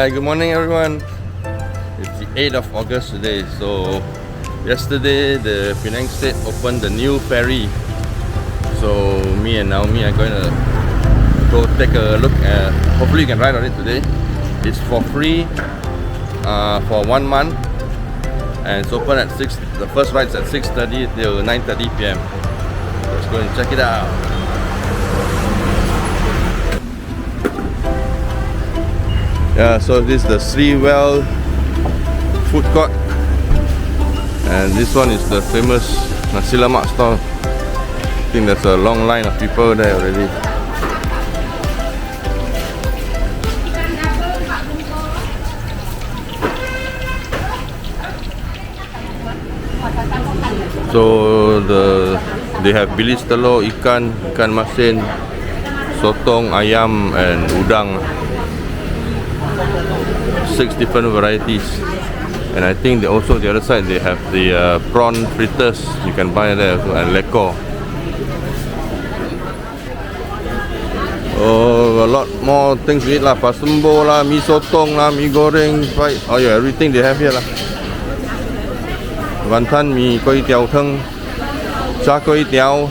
Hi, good morning everyone. It's the 8th of August today. So yesterday the Penang State opened the new ferry. So me and Naomi are going to go take a look at, hopefully you can ride on it today. It's for free for 1 month, and it's open at 6. The first ride's at 6:30 till 9:30 p.m. Let's go and check it out. Yeah, so this is the Sri Weld Foodcourt, and this one is the famous Nasi Lemak stall. I think there's a long line of people there already. So they have bilis telur, ikan masin, sotong, ayam, and udang. 6 different varieties, and I think they also, the other side, they have the prawn fritters you can buy there also, and lekor. Oh, a lot more things to eat lah. Pasembo lah, mi sotong lah, mi goreng, fried. Oh yeah, everything they have here lah. Wanton mi kway teow teng, char kway teow.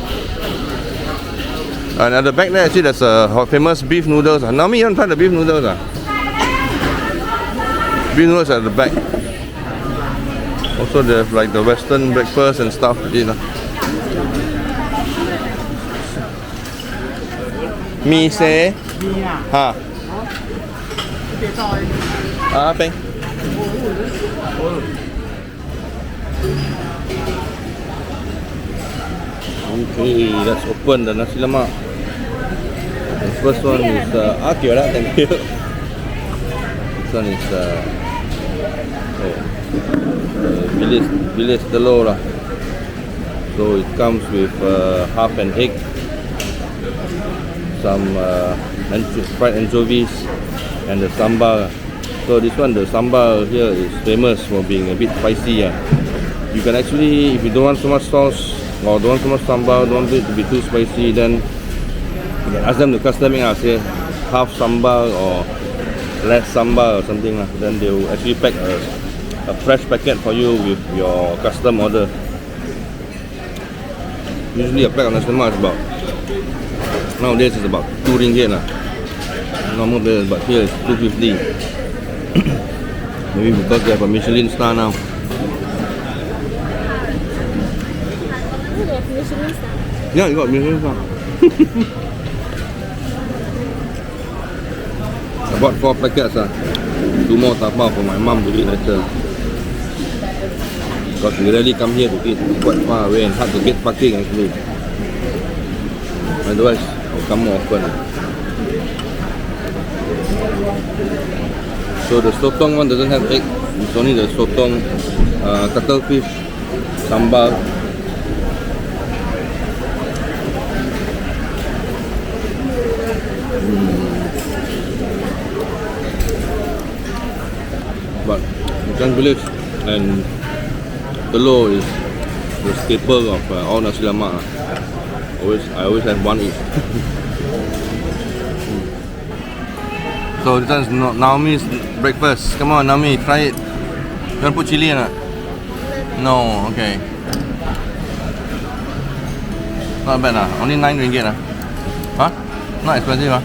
And at the back there, actually, there's a famous beef noodles. Naomi, you want to try the beef noodles? Beef noodles at the back. Also, they have like the Western breakfast and stuff to eat. Mi se? Ha? Peng. Okay, let's open the Nasi Lemak. The first one is thank you. This one is bilis telur lah. So it comes with half an egg, some fried anchovies, and the sambal. So this one, the sambal here is famous for being a bit spicy. You can actually, if you don't want so much sauce or don't want so much sambal, don't want it to be too spicy, then you can ask them to custom make say half sambal or less sambal or something lah. Then they will actually pack a fresh packet for you with your custom order. Usually a pack of Nasi Lemak is about, nowadays it's about 2 ringgit lah. Normal there, but here it's 2.50. Maybe because they have a Michelin Star now. You got Michelin Star? Yeah, you got Michelin Star. I bought 4 packets. 2 more tapao for my mom to eat later. Because we rarely come here to eat, quite far away and hard to get parking actually. Otherwise, I'll come more often. So the sotong one doesn't have egg, it's only the sotong, cuttlefish, sambal. But ikan bilis and telur is the staple of all Nasi Lemak. I always have one each. So this is Naomi's breakfast. Come on, Naomi, try it. You want to put chili or not? No, okay. Not bad lah. Only 9 ringgit lah. Huh? Not expensive lah.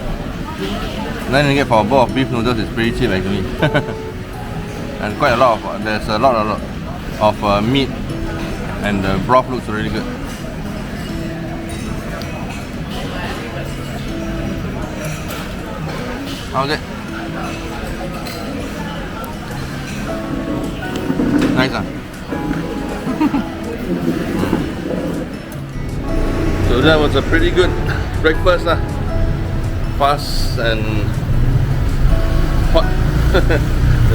9 ringgit for a bowl of beef noodles is pretty cheap actually. And quite a lot of, there's a lot of meat, and the broth looks really good. How's it? Nice huh? So that was a pretty good breakfast fast and hot.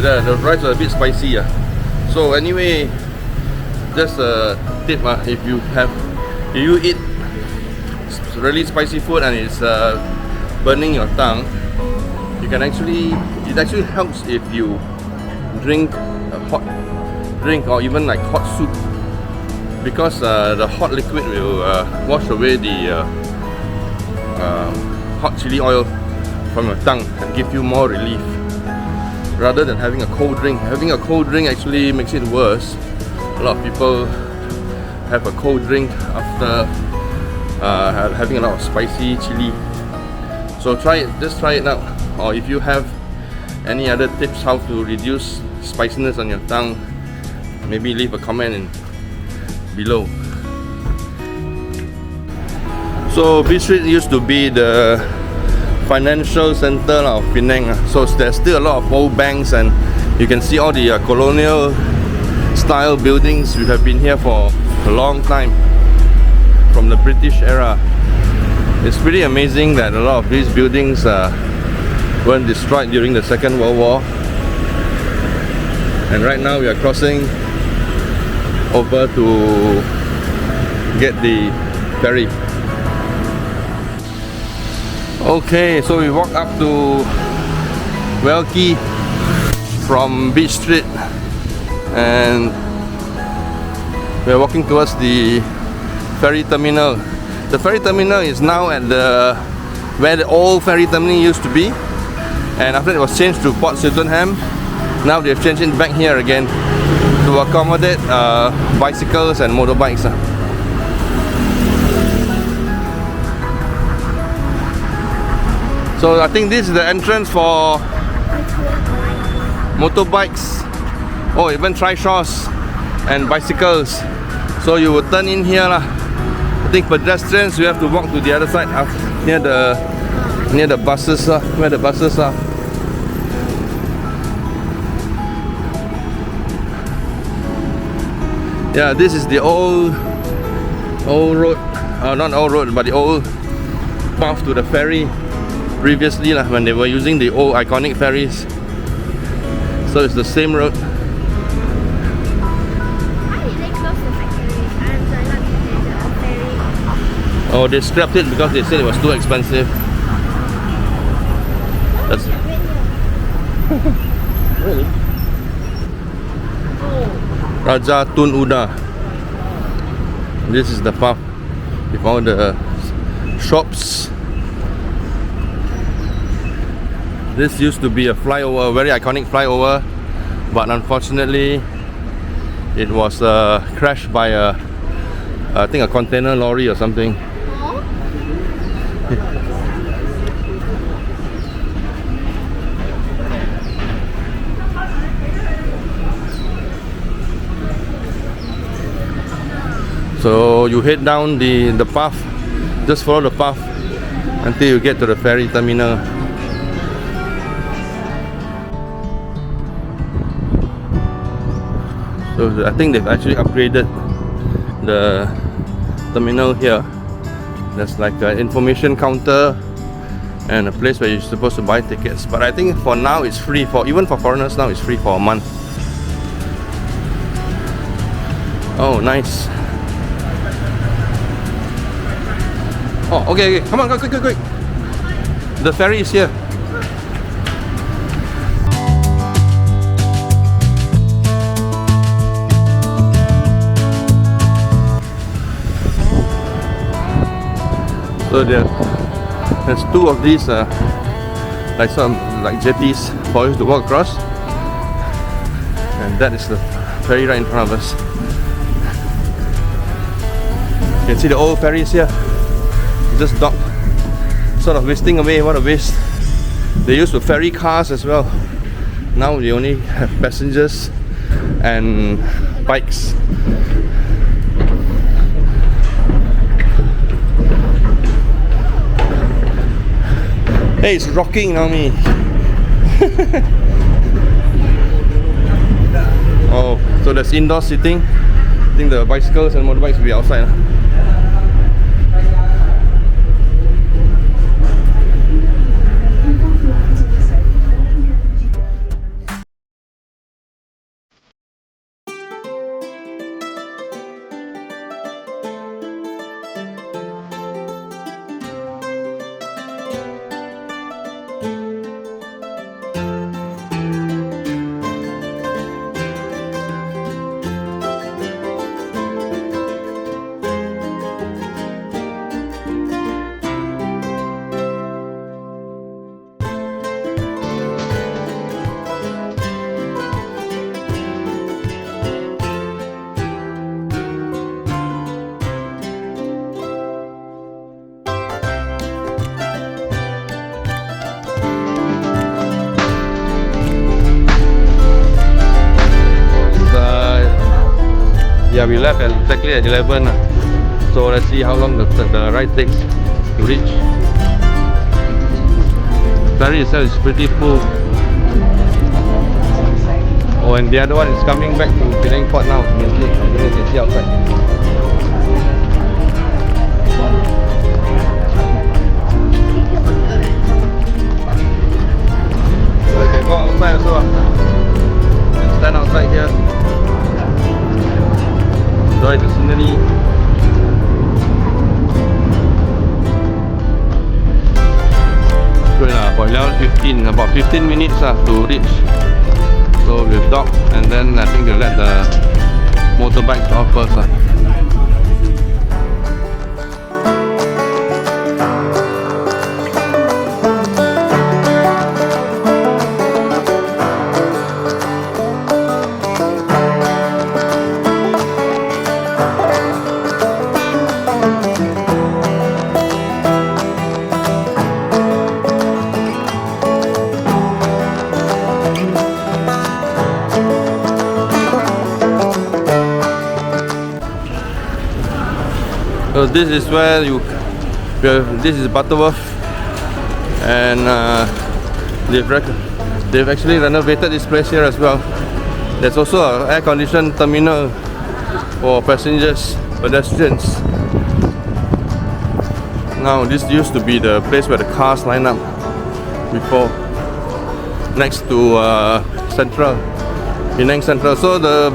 The rice was a bit spicy. So anyway, just a tip, if you eat really spicy food and it's burning your tongue, you can it actually helps if you drink a hot drink or even like hot soup, because the hot liquid will wash away the hot chili oil from your tongue and give you more relief. rather than having a cold drink. Having a cold drink actually makes it worse. A lot of people have a cold drink after having a lot of spicy chili. So try it, just try it out. Or if you have any other tips how to reduce spiciness on your tongue, maybe leave a comment below. So Beach Street used to be the financial center of Penang. So there's still a lot of old banks, and you can see all the colonial style buildings. We have been here for a long time, from the British era. It's pretty amazing that a lot of these buildings weren't destroyed during the Second World War. And right now we are crossing over to get the ferry. Okay, so we walk up to Welky from Beach Street, and we're walking towards the ferry terminal. The ferry terminal is now at where the old ferry terminal used to be, and after it was changed to Port Sydenham. Now they've changed it back here again to accommodate bicycles and motorbikes. So I think this is the entrance for motorbikes, oh, even trishaws and bicycles. So you will turn in here lah. I think pedestrians, you have to walk to the other side near the buses, where the buses are. Yeah, this is the old road, not old road, but the old path to the ferry previously when they were using the old iconic ferries. So it's the same road. Why did they close the factory and not the ferry? Oh, they scrapped it because they said it was too expensive. That's really Raja Tun Uda. This is the path with all the shops. This used to be a flyover, a very iconic flyover, but unfortunately it was crashed by I think a container lorry or something. So you head down the path, just follow the path until you get to the ferry terminal. So I think they've actually upgraded the terminal here. There's like an information counter and a place where you're supposed to buy tickets. But I think for now it's free, even for foreigners now it's free for a month. Oh, nice. Oh, okay, come on, quick. The ferry is here. So there's two of these like jetties for us to walk across, and that is the ferry right in front of us. You can see the old ferries here, just docked, sort of wasting away. What a waste. They used to ferry cars as well. Now they only have passengers and bikes. Hey, it's rocking, Naomi. Oh, so there's indoor seating. I think the bicycles and motorbikes will be outside. Yeah, we left exactly at 11. So let's see how long the ride takes to reach. Ferry itself is pretty full. Oh, and the other one is coming back to Penang Port now. You can see outside. So you can go outside also. And stand outside here. Enjoy the scenery. Good for 11:15, about 15 minutes to reach. So we've docked and then I think they'll let the motorbikes off first. So this is where this is Butterworth, and they've actually renovated this place here as well. There's also an air-conditioned terminal for passengers, pedestrians. Now this used to be the place where the cars line up before, next to Central, Penang Central. So the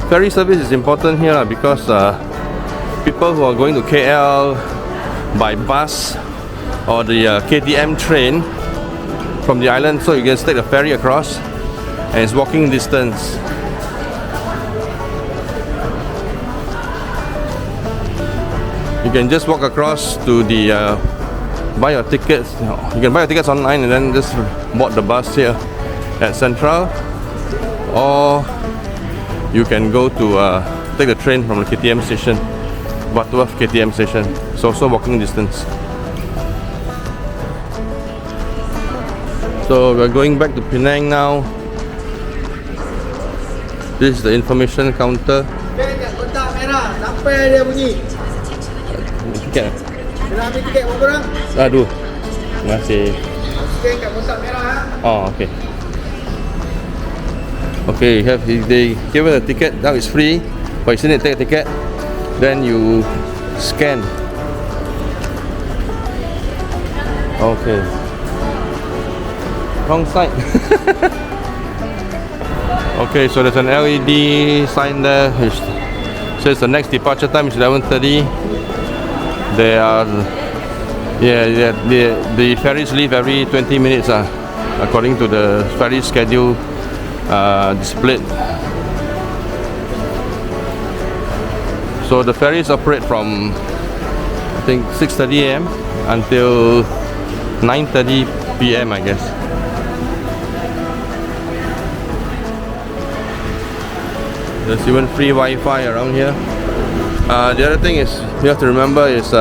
ferry service is important here because people who are going to KL by bus or the KTM train from the island, so you can take the ferry across and it's walking distance. You can just walk across to the buy your tickets. You can buy your tickets online and then just board the bus here at Central, or you can go to take the train from the KTM station, Butterworth KTM station. It's also walking distance. So we're going back to Penang now. This is the information counter. Kotak merah sampai dia bunyi. Tiket? Kena ambil tiket berapa orang? Aduh. Terima kasih. Scan kat kotak merah. Oh, okay. Okay, they give us a ticket. Now it's free, but you still need to take a ticket. Then you scan. Okay. Wrong side. Okay, so there's an LED sign there which says the next departure time is 11:30. They are, the ferries leave every 20 minutes according to the ferry schedule displayed. So the ferries operate from I think 6:30 AM until 9:30 PM, I guess. There's even free Wi-Fi around here. The other thing is you have to remember is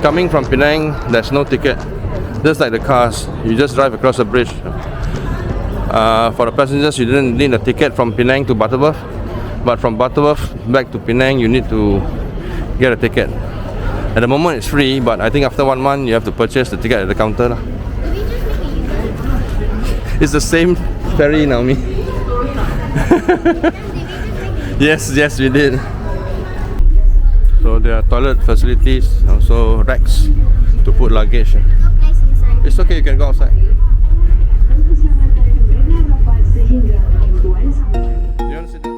coming from Penang, there's no ticket. Just like the cars, you just drive across the bridge. For the passengers, you didn't need a ticket from Penang to Butterworth, but from Butterworth back to Penang, you need to get a ticket. At the moment, it's free, but I think after 1 month, you have to purchase the ticket at the counter. Did we just make a U-turn? It's the same ferry, Naomi. Yes, we did. So there are toilet facilities, also racks to put luggage. No place inside. It's okay, you can go outside. Do you want to sit down?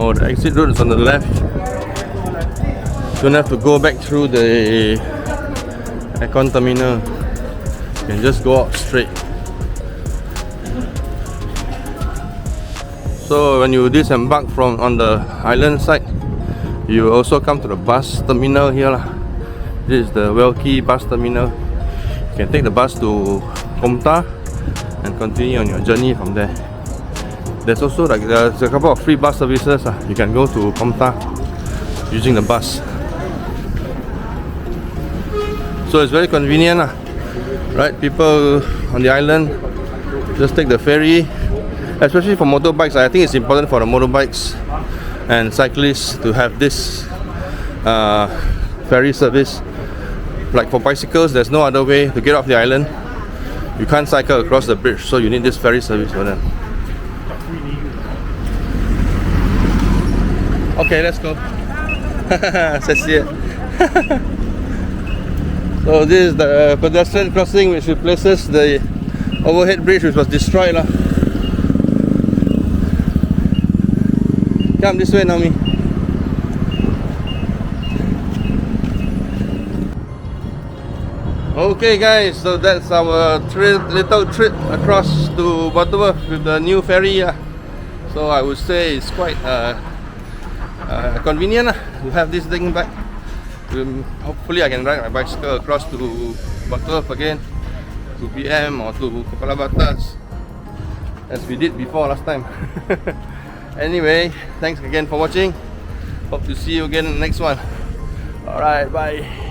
Oh, the exit route is on the left. Don't have to go back through the aircon terminal. You can just go out straight. So when you disembark from on the island side, you also come to the bus terminal here lah. This is the Welky bus terminal. You can take the bus to Komta and continue on your journey from there. There's also like there's a couple of free bus services. You can go to Komta using the bus. So it's very convenient, right? People on the island just take the ferry. Especially for motorbikes, I think it's important for the motorbikes and cyclists to have this ferry service. Like for bicycles, there's no other way to get off the island. You can't cycle across the bridge, so you need this ferry service for them. Okay, let's go. So this is the pedestrian crossing which replaces the overhead bridge which was destroyed. Come this way, Naomi. Okay guys, so that's our little trip across to Butterworth with the new ferry. So I would say it's quite convenient to have this thing back. Hopefully I can ride my bicycle across to Butterworth again, to PM or to Kepala Batas, as we did before last time. Anyway, thanks again for watching. Hope to see you again in the next one. Alright, bye.